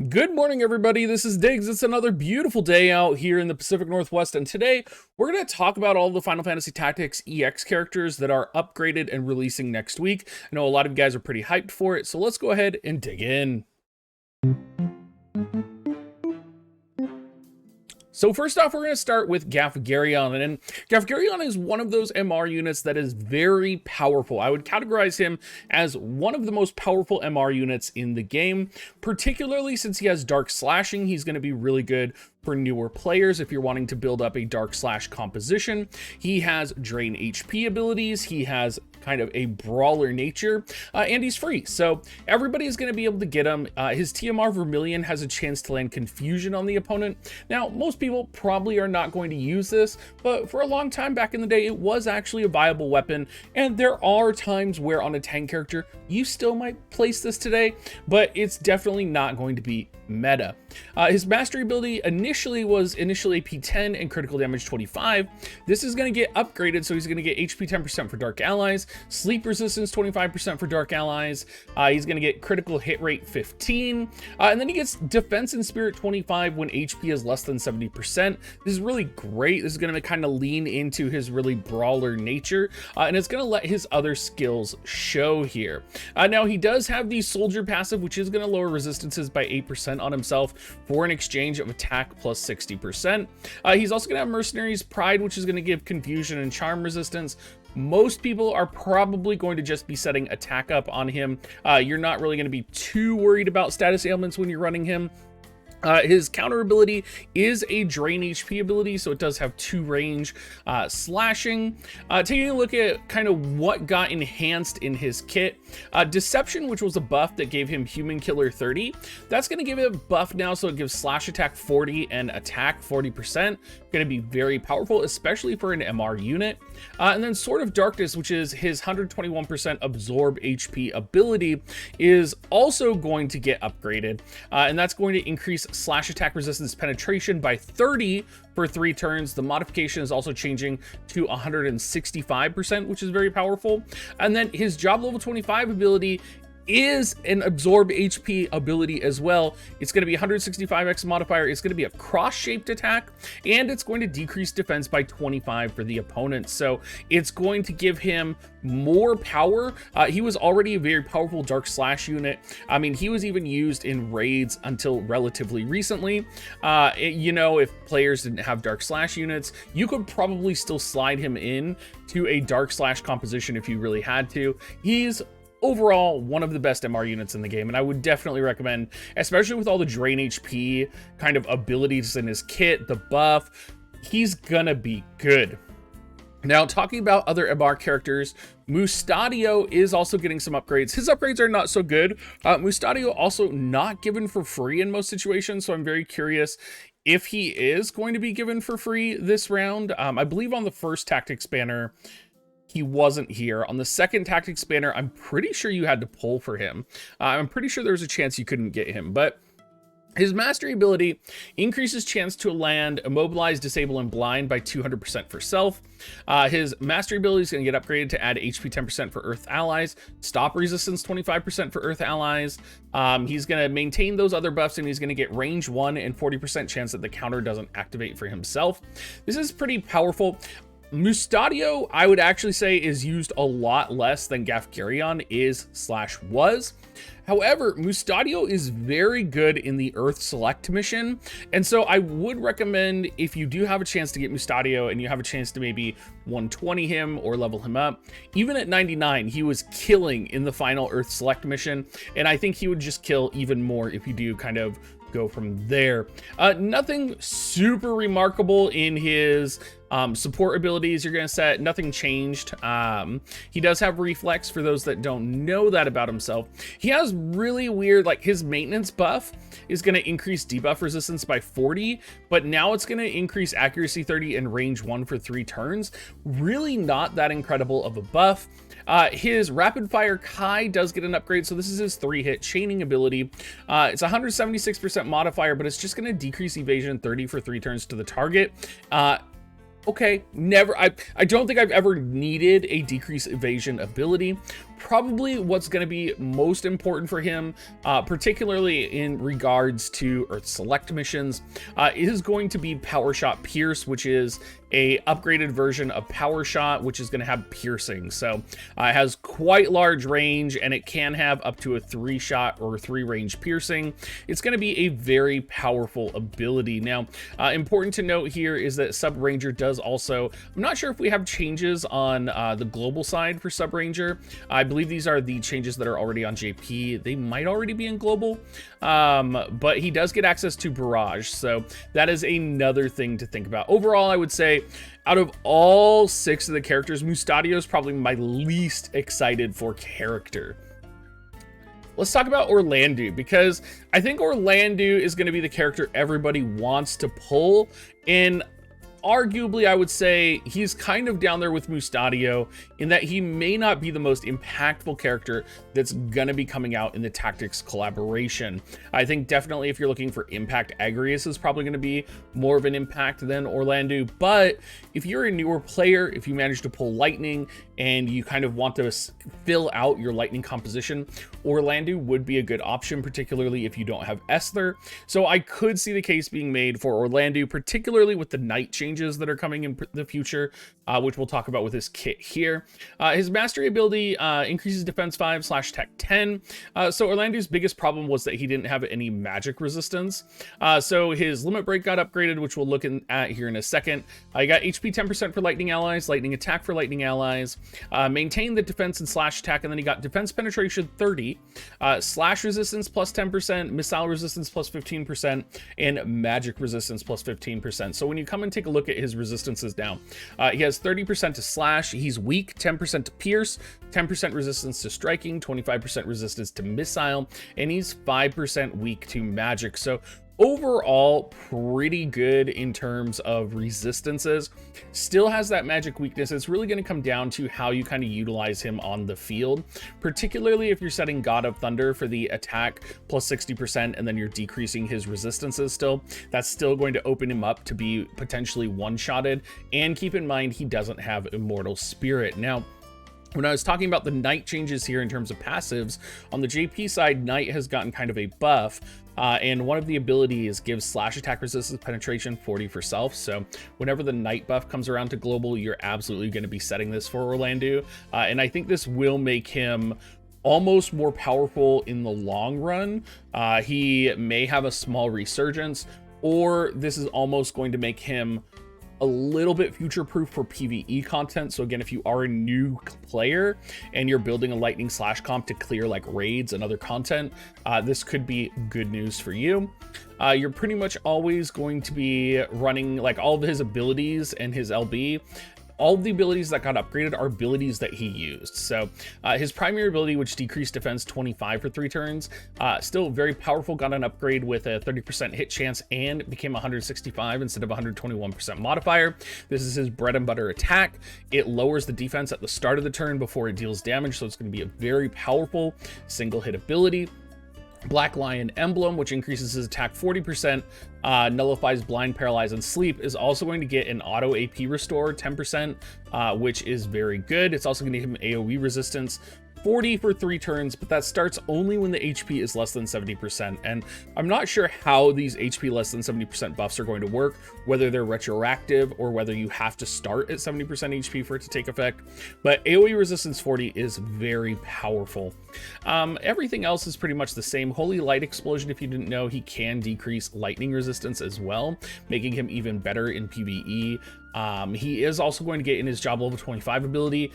Good morning, everybody. This is Diggs. It's another beautiful day out here in the Pacific Northwest, and today we're going to talk about all the Final Fantasy Tactics EX characters that are upgraded and releasing next week. I know a lot of you guys are pretty hyped for it, so let's go ahead and dig in. So first off, we're going to start with Gaffgarion, and Gaffgarion is one of those MR units that is very powerful. I would categorize him as one of the most powerful MR units in the game, particularly since he has Dark Slashing. He's going to be really good for newer players if you're wanting to build up a Dark Slash composition. He has Drain HP abilities, he has kind of a brawler nature, and he's free, so everybody is going to be able to get him. His TMR Vermilion has a chance to land Confusion on the opponent. Now, most people probably are not going to use this, but for a long time back in the day, it was actually a viable weapon, and there are times where on a tank character, you still might place this today, but it's definitely not going to be meta. His mastery ability was initially P10 and critical damage 25. This is going to get upgraded, so he's going to get HP 10% for Dark Allies, sleep resistance 25% for Dark Allies, he's going to get critical hit rate 15, and then he gets defense and spirit 25 when HP is less than 70%. This is really great. This is going to kind of lean into his really brawler nature, and it's going to let his other skills show here. Now, he does have the soldier passive, which is going to lower resistances by 8% on himself for an exchange of attack plus 60%. He's also going to have Mercenary's Pride, which is going to give confusion and charm resistance. Most people are probably going to just be setting attack up on him. You're not really going to be too worried about status ailments when you're running him. His counter ability is a drain HP ability, so it does have 2 range. Slashing, taking a look at kind of what got enhanced in his kit, Deception, which was a buff that gave him Human Killer 30, that's going to give it a buff now, so it gives slash attack 40 and attack 40%. Going to be very powerful, especially for an MR unit. And then Sword of Darkness, which is his 121% absorb HP ability, is also going to get upgraded, and that's going to increase slash attack resistance penetration by 30 for 3 turns. The modification is also changing to 165%, which is very powerful. And then his job level 25 ability is an absorb HP ability as well. It's going to be 165x modifier. It's going to be a cross-shaped attack, and it's going to decrease defense by 25 for the opponent. So it's going to give him more power. He was already a very powerful Dark Slash unit. I mean, he was even used in raids until relatively recently. You know, if players didn't have Dark Slash units, you could probably still slide him in to a Dark Slash composition if you really had to. He's overall one of the best MR units in the game, and I would definitely recommend, especially with all the drain HP kind of abilities in his kit, the buff, he's gonna be good. Now, talking about other MR characters, Mustadio is also getting some upgrades. His upgrades are not so good. Mustadio also not given for free in most situations, so I'm very curious if he is going to be given for free this round. I believe on the first Tactics banner, he wasn't here. On the second Tactics banner, I'm pretty sure you had to pull for him. I'm pretty sure there was a chance you couldn't get him, but his mastery ability increases chance to land Immobilize, Disable, and Blind by 200% for self. His mastery ability is going to get upgraded to add HP 10% for Earth allies, stop resistance 25% for Earth allies. He's going to maintain those other buffs, and he's going to get range 1 and 40% chance that the counter doesn't activate for himself. This is pretty powerful. Mustadio, I would actually say, is used a lot less than Gaffgarion was. However, Mustadio is very good in the Earth Select mission, and so I would recommend, if you do have a chance to get Mustadio and you have a chance to maybe 120 him or level him up, even at 99, he was killing in the final Earth Select mission, and I think he would just kill even more if you do kind of go from there. Nothing super remarkable in his support abilities you're going to set. Nothing changed. He does have reflex, for those that don't know that about himself. He has really weird, like, his maintenance buff is going to increase debuff resistance by 40, but now it's going to increase accuracy 30 and range 1 for 3 turns. Really not that incredible of a buff. His rapid fire Kai does get an upgrade, so this is his 3-hit chaining ability. It's 176% modifier, but it's just going to decrease evasion 30 for 3 turns to the target. Okay, I don't think I've ever needed a decrease evasion ability, probably what's going to be most important for him, particularly in regards to Earth Select missions, is going to be Power Shot Pierce, which is a upgraded version of Power Shot, which is going to have piercing. So it has quite large range, and it can have up to a 3-shot or 3-range piercing. It's going to be a very powerful ability. Now, important to note here is that Sub Ranger does also, I'm not sure if we have changes on the global side for Sub Ranger. I believe these are the changes that are already on JP. They might already be in global, but he does get access to Barrage. So that is another thing to think about. Overall, I would say out of all 6 of the characters, Mustadio is probably my least excited for character. Let's talk about Orlandeau, because I think Orlandeau is going to be the character everybody wants to pull, and arguably, I would say he's kind of down there with Mustadio in that he may not be the most impactful character that's gonna be coming out in the Tactics collaboration. I think definitely if you're looking for impact, Agrias is probably gonna be more of an impact than Orlandeau, but if you're a newer player, if you manage to pull Lightning and you kind of want to fill out your Lightning composition, Orlandeau would be a good option, particularly if you don't have Esther. So I could see the case being made for Orlandeau, particularly with the Night changes that are coming in the future, which we'll talk about with his kit here. His Mastery ability increases defense 5/tech 10. So Orlandeau's biggest problem was that he didn't have any magic resistance. So his Limit Break got upgraded, which we'll look at here in a second. He got HP 10% for Lightning allies, Lightning attack for Lightning allies, maintained the defense and slash attack, and then he got defense penetration 30, slash resistance plus 10%, missile resistance plus 15%, and magic resistance plus 15%. So when you come and take a look at his resistances now, he has 30% to slash, he's weak, 10% to pierce, 10% resistance to striking, 25% resistance to missile, and he's 5% weak to magic. So overall, pretty good in terms of resistances. Still has that magic weakness. It's really going to come down to how you kind of utilize him on the field, particularly if you're setting God of Thunder for the attack plus 60% and then you're decreasing his resistances still. That's still going to open him up to be potentially one-shotted. And keep in mind, he doesn't have Immortal Spirit. Now, when I was talking about the Knight changes here in terms of passives, on the JP side, Knight has gotten kind of a buff, and one of the abilities gives slash attack resistance penetration 40 for self. So whenever the Knight buff comes around to global, you're absolutely going to be setting this for Orlandeau, and I think this will make him almost more powerful in the long run. He may have a small resurgence, or this is almost going to make him a little bit future-proof for PvE content. So again, if you are a new player and you're building a Lightning slash comp to clear like raids and other content, this could be good news for you. You're pretty much always going to be running like all of his abilities and his LB. All of the abilities that got upgraded are abilities that he used. So his primary ability, which decreased defense 25 for 3 turns, still very powerful, got an upgrade with a 30% hit chance and became 165 instead of 121% modifier. This is his bread and butter attack. It lowers the defense at the start of the turn before it deals damage, so it's going to be a very powerful single hit ability. Black Lion Emblem, which increases his attack 40%, nullifies Blind, Paralyze, and Sleep, is also going to get an auto AP restore 10%, which is very good. It's also going to give him AoE resistance 40 for 3 turns, but that starts only when the HP is less than 70%. And I'm not sure how these HP less than 70% buffs are going to work, whether they're retroactive or whether you have to start at 70% HP for it to take effect. But AoE resistance 40 is very powerful. Everything else is pretty much the same. Holy Light Explosion, if you didn't know, he can decrease lightning resistance as well, making him even better in PvE. He is also going to get in his job level 25 ability,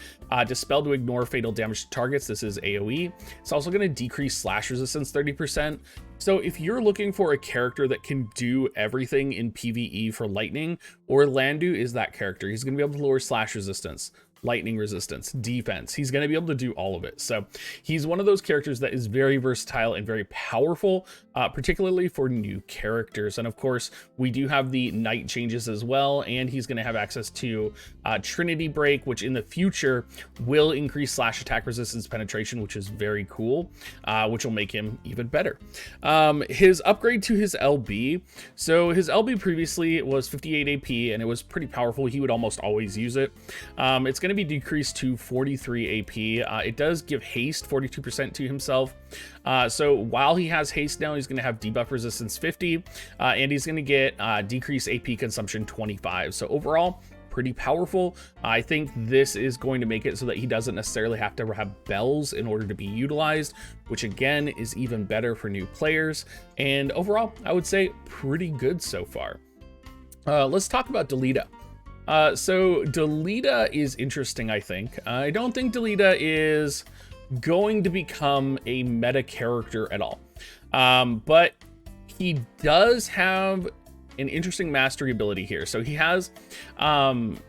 Dispel to ignore fatal damage to targets. This is AoE. It's also going to decrease slash resistance 30%. So if you're looking for a character that can do everything in PvE for lightning, Orlandeau is that character. He's going to be able to lower slash resistance, lightning resistance, defense. He's going to be able to do all of it. So he's one of those characters that is very versatile and very powerful, particularly for new characters. And of course, we do have the Knight changes as well, and he's going to have access to Trinity Break, which in the future will increase slash attack resistance penetration, which is very cool, which will make him even better. His upgrade to his LB. So his LB previously was 58 AP, and it was pretty powerful. He would almost always use it. It's going to to be decreased to 43 AP. It does give haste 42% to himself. So while he has haste now, he's going to have debuff resistance 50, and he's going to get decreased AP consumption 25. So overall, pretty powerful. I think this is going to make it so that he doesn't necessarily have to have bells in order to be utilized, which again is even better for new players. And overall, I would say pretty good so far. Let's talk about Delita. So Delita is interesting, I think. I don't think Delita is going to become a meta character at all. But he does have an interesting mastery ability here. So he has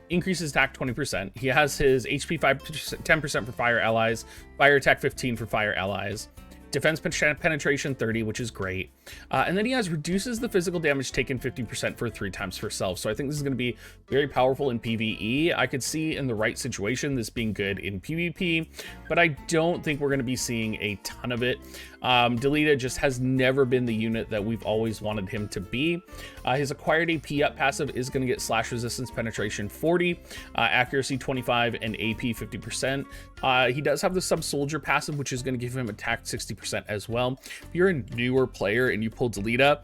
increases attack 20%. He has his HP 10% for fire allies, fire attack 15 for fire allies, defense penetration 30, which is great. And then he has reduces the physical damage taken 50% for 3 times for self. So I think this is going to be very powerful in PvE. I could see in the right situation this being good in PvP, but I don't think we're going to be seeing a ton of it. Delita just has never been the unit that we've always wanted him to be. His acquired AP up passive is going to get slash resistance penetration 40, accuracy 25, and AP 50%. He does have the sub soldier passive, which is going to give him attack 60% as well. If you're a newer player and you pull Delita,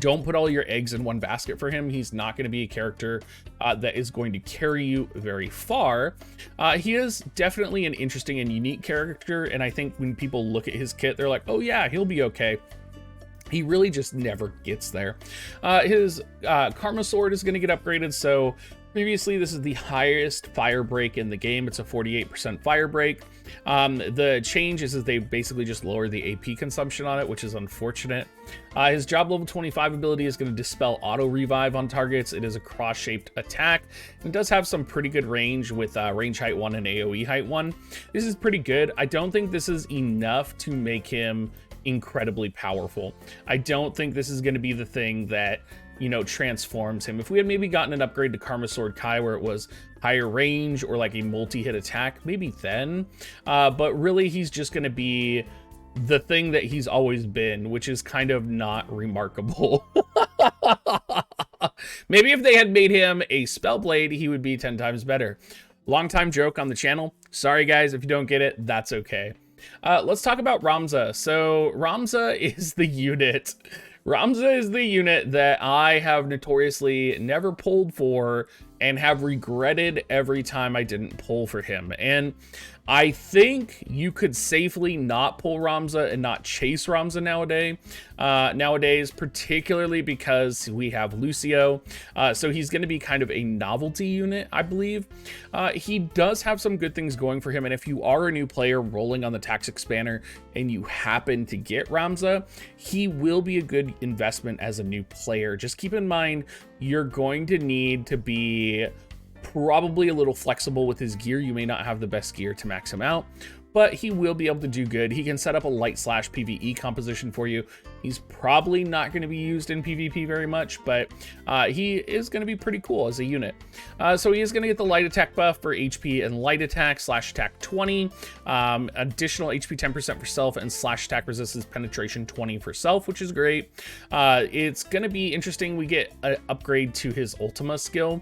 don't put all your eggs in one basket for him. He's not going to be a character that is going to carry you very far. He is definitely an interesting and unique character, and I think when people look at his kit, they're like, oh yeah, he'll be okay. He really just never gets there. His Karma Sword is going to get upgraded, so previously this is the highest fire break in the game. It's a 48% fire break. The change is that they basically just lower the AP consumption on it, which is unfortunate. His job level 25 ability is going to dispel auto revive on targets. It is a cross-shaped attack. It does have some pretty good range with range height 1 and AoE height 1. This is pretty good. I don't think this is enough to make him incredibly powerful. I don't think this is going to be the thing that, you know, transforms him. If we had maybe gotten an upgrade to Karma Sword Kai where it was higher range or like a multi-hit attack, maybe then. But really, he's just going to be the thing that he's always been, which is kind of not remarkable. Maybe if they had made him a Spellblade, he would be 10 times better. Long time joke on the channel. Sorry guys, if you don't get it, that's okay. Let's talk about Ramza. So Ramza is the unit. Ramza is the unit that I have notoriously never pulled for and have regretted every time I didn't pull for him. And I think you could safely not pull Ramza and not chase Ramza nowadays, particularly because we have Lucio. So he's going to be kind of a novelty unit, I believe. He does have some good things going for him. And if you are a new player rolling on the tax expander and you happen to get Ramza, he will be a good investment as a new player. Just keep in mind, you're going to need to be probably a little flexible with his gear. You may not have the best gear to max him out, but he will be able to do good. He can set up a light slash PvE composition for you. He's probably not going to be used in PvP very much, but he is going to be pretty cool as a unit. So he is going to get the light attack buff for HP and light attack, slash attack 20, additional HP 10% for self, and slash attack resistance penetration 20 for self, which is great. It's going to be interesting. We get an upgrade to his Ultima skill.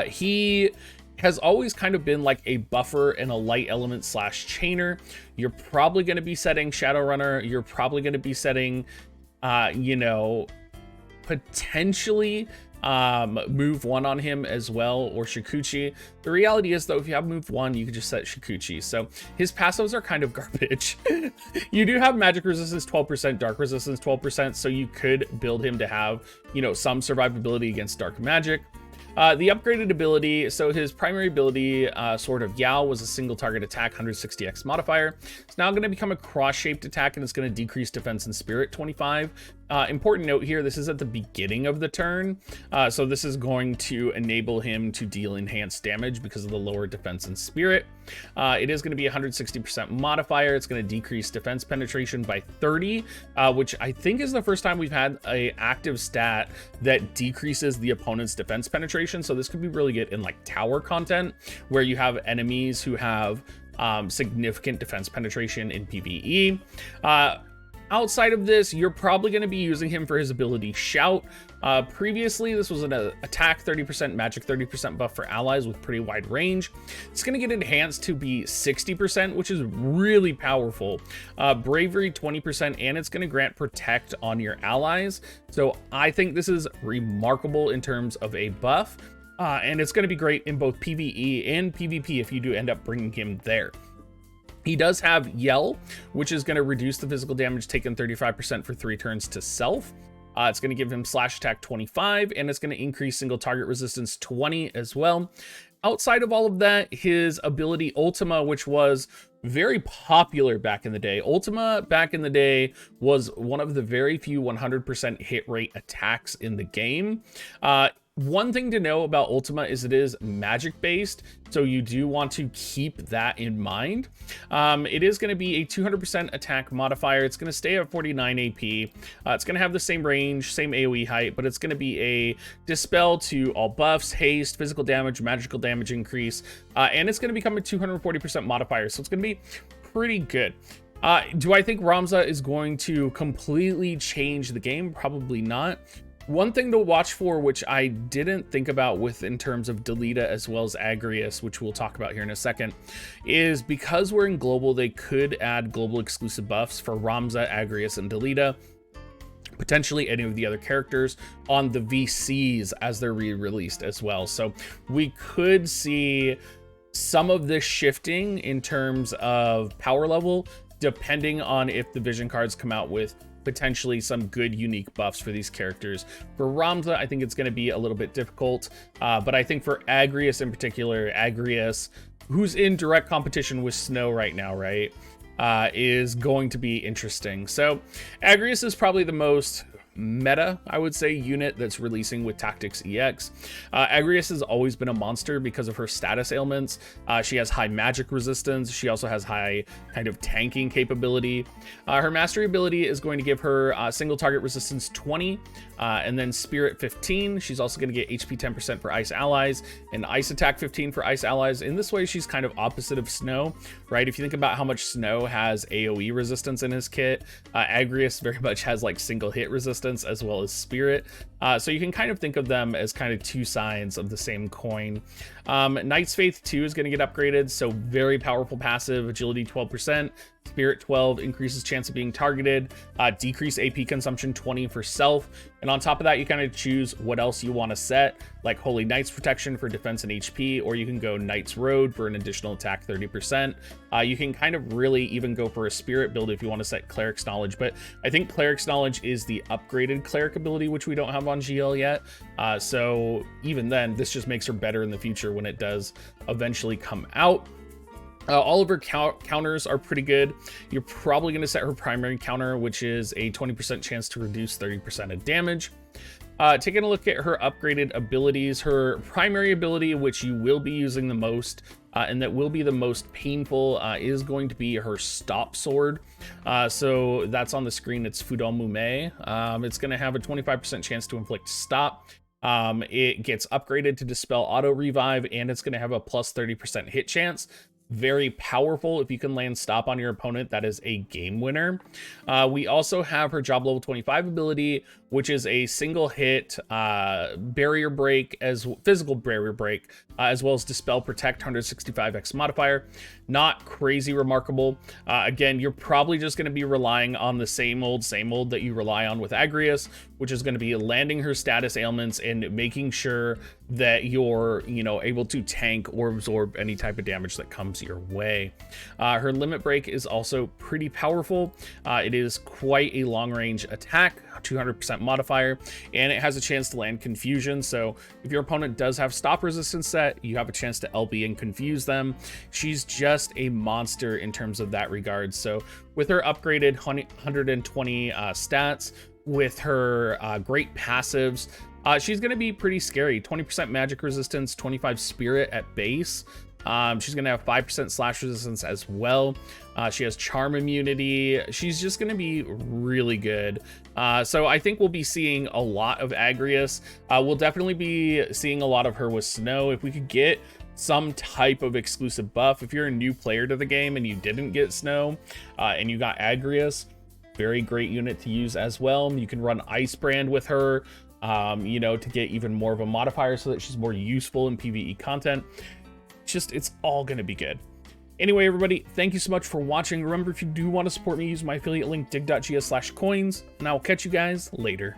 He has always kind of been like a buffer and a light element slash chainer. You're probably going to be setting Shadowrunner. You're probably going to be setting, you know, potentially move 1 on him as well, or Shikuchi. The reality is though, if you have move 1, you can just set Shikuchi. So his passives are kind of garbage. You do have magic resistance 12%, dark resistance 12%, so you could build him to have, you know, some survivability against dark magic. The upgraded ability, so his primary ability, Sword of Yao, was a single target attack, 160x modifier. It's now going to become a cross-shaped attack, and it's going to decrease defense and spirit 25. Important note here, this is at the beginning of the turn, so this is going to enable him to deal enhanced damage because of the lower defense and spirit. It is going to be 160% modifier. It's going to decrease defense penetration by 30, which I think is the first time we've had an active stat that decreases the opponent's defense penetration. So this could be really good in like tower content, where you have enemies who have significant defense penetration in PvE. Outside of this, you're probably going to be using him for his ability Shout. Previously, this was an attack 30%, magic 30% buff for allies with pretty wide range. It's going to get enhanced to be 60%, which is really powerful. Bravery 20%, and it's going to grant protect on your allies. So I think this is remarkable in terms of a buff, and it's going to be great in both PvE and PvP if you do end up bringing him there. He does have Yell, which is going to reduce the physical damage taken 35% for 3 turns to self. It's going to give him slash attack 25, and it's going to increase single target resistance 20 as well. Outside of all of that, his ability Ultima, which was very popular back in the day. Ultima back in the day was one of the very few 100% hit rate attacks in the game. One thing to know about Ultima is it is magic based, so you do want to keep that in mind. It is going to be a 200% attack modifier. It's going to stay at 49 AP. It's going to have the same range, same AoE height, but it's going to be a dispel to all buffs, haste, physical damage, magical damage increase, and it's going to become a 240% modifier, so it's going to be pretty good. Do I think Ramza is going to completely change the game? Probably not. One thing to watch for, which I didn't think about in terms of Delita as well as Agrias, which we'll talk about here in a second, is because we're in global, they could add global exclusive buffs for Ramza, Agrias, and Delita, potentially any of the other characters on the VCs as they're re-released as well. So we could see some of this shifting in terms of power level, depending on if the vision cards come out with potentially some good unique buffs for these characters. For Ramza, I think it's going to be a little bit difficult, but I think for Agrias in particular, Agrias, who's in direct competition with Snow right now, right, is going to be interesting. So Agrias is probably the most meta, I would say, unit that's releasing with Tactics EX. Agrias has always been a monster because of her status ailments. She has high magic resistance. She also has high kind of tanking capability. Her mastery ability is going to give her single target resistance 20, and then spirit 15. She's also going to get HP 10% for ice allies and ice attack 15 for ice allies. In this way, she's kind of opposite of Snow, right? If you think about how much Snow has AoE resistance in his kit, Agrias very much has like single hit resistance as well as spirit. So you can kind of think of them as kind of two sides of the same coin. Knight's Faith 2 is going to get upgraded, so very powerful passive, agility 12%, spirit 12, increases chance of being targeted, decrease AP consumption 20 for self, and on top of that you kind of choose what else you want to set, like Holy Knight's Protection for defense and HP, or you can go Knight's Road for an additional attack 30%. You can kind of really even go for a spirit build if you want to set Cleric's Knowledge, but I think Cleric's Knowledge is the upgraded cleric ability, which we don't have on GL yet, so even then this just makes her better in the future when it does eventually come out. All of her counters are pretty good. You're probably going to set her primary counter, which is a 20% chance to reduce 30% of damage. Taking a look at her upgraded abilities, her primary ability, which you will be using the most, and that will be the most painful, is going to be her Stop Sword. So that's on the screen. It's Fudon Mume. It's going to have a 25% chance to inflict stop. It gets upgraded to Dispel Auto Revive, and it's going to have a plus 30% hit chance. Very powerful. If you can land stop on your opponent, that is a game winner. We also have her job level 25 ability, which is a single hit barrier break, as physical barrier break, as well as Dispel Protect 165x modifier. Not crazy remarkable. Again, you're probably just going to be relying on the same old that you rely on with Agrias, which is going to be landing her status ailments and making sure that you're, able to tank or absorb any type of damage that comes your way. Her limit break is also pretty powerful. It is quite a long range attack, 200% modifier, and it has a chance to land confusion. So if your opponent does have stop resistance set, you have a chance to LB and confuse them. She's just a monster in terms of that regard. So with her upgraded 120 stats, with her great passives, she's going to be pretty scary. 20% magic resistance, 25 spirit at base. She's going to have 5% slash resistance as well. She has charm immunity. She's just going to be really good. So I think we'll be seeing a lot of Agrias. We'll definitely be seeing a lot of her with Snow. If we could get some type of exclusive buff, if you're a new player to the game and you didn't get Snow and you got Agrias, very great unit to use as well. You can run Ice Brand with her, you know, to get even more of a modifier so that she's more useful in PvE content. It's all going to be good. Anyway, everybody, thank you so much for watching. Remember, if you do want to support me, use my affiliate link, dig.gs/coins, and I will catch you guys later.